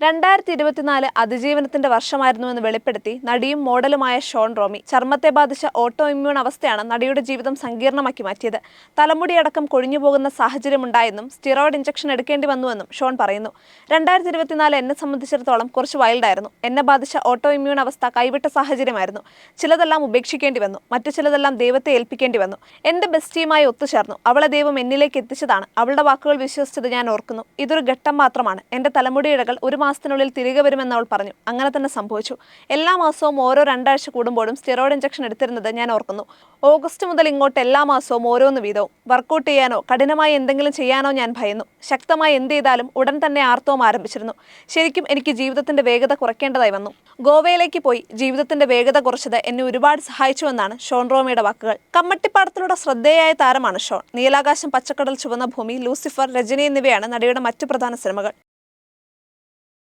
2024 അതിജീവനത്തിന്റെ വർഷമായിരുന്നുവെന്ന് വെളിപ്പെടുത്തി നടിയും മോഡലുമായ ഷോൺ റോമി. ചർമ്മത്തെ ബാധിച്ച ഓട്ടോ ഇമ്മ്യൂൺ അവസ്ഥയാണ് നടിയുടെ ജീവിതം സങ്കീർണമാക്കി മാറ്റിയത്. തലമുടിയടക്കം കൊഴിഞ്ഞുപോകുന്ന സാഹചര്യമുണ്ടായെന്നും സ്റ്റിറോയിഡ് ഇഞ്ചക്ഷൻ എടുക്കേണ്ടി വന്നുവെന്നും ഷോൺ പറയുന്നു. 2024 എന്നെ സംബന്ധിച്ചിടത്തോളം കുറച്ച് വൈൽഡായിരുന്നു. എന്നെ ബാധിച്ച ഓട്ടോ ഇമ്മ്യൂൺ അവസ്ഥ കൈവിട്ട സാഹചര്യമായിരുന്നു. ചിലതെല്ലാം ഉപേക്ഷിക്കേണ്ടി വന്നു, മറ്റു ചിലതെല്ലാം ദൈവത്തെ ഏൽപ്പിക്കേണ്ടി വന്നു. എന്റെ ബെസ്റ്റിയുമായി ഒത്തുചേർന്നു. അവളെ ദൈവം എന്നിലേക്ക് എത്തിച്ചതാണ്. അവളുടെ വാക്കുകൾ വിശ്വസിച്ചത് ഞാൻ ഓർക്കുന്നു. ഇതൊരു ഘട്ടം മാത്രമാണ്. എന്റെ തലമുടിയിഴകൾ ഒരു മാസത്തിനുള്ളിൽ തിരികെ വരുമെന്ന് അവൾ പറഞ്ഞു. അങ്ങനെ തന്നെ സംഭവിച്ചു. എല്ലാ മാസവും ഓരോ 2 ആഴ്ച കൂടുമ്പോഴും സ്റ്റിറോയിഡ് ഇഞ്ചക്ഷൻ എടുത്തിരുന്നത് ഞാൻ ഓർക്കുന്നു. ഓഗസ്റ്റ് മുതൽ ഇങ്ങോട്ട് എല്ലാ മാസവും ഓരോന്ന് വീതവും. വർക്കൗട്ട് ചെയ്യാനോ കഠിനമായി എന്തെങ്കിലും ചെയ്യാനോ ഞാൻ ഭയന്നു. ശക്തമായി എന്ത് ചെയ്താലും ഉടൻ തന്നെ ആർത്തവം ആരംഭിച്ചിരുന്നു. ശരിക്കും എനിക്ക് ജീവിതത്തിന്റെ വേഗത കുറയ്ക്കേണ്ടതായി വന്നു. ഗോവയിലേക്ക് പോയി ജീവിതത്തിന്റെ വേഗത കുറച്ചത് എന്നെ ഒരുപാട് സഹായിച്ചുവെന്നാണ് ഷോൺ റോമിയുടെ വാക്കുകൾ. കമ്മട്ടിപ്പാടത്തിലൂടെ ശ്രദ്ധേയായ താരമാണ് ഷോൺ. നീലാകാശം, പച്ചക്കടൽ, ചുവന്ന ഭൂമി, ലൂസിഫർ, രജനി എന്നിവയാണ് നടിയുടെ മറ്റു പ്രധാന സിനിമകൾ.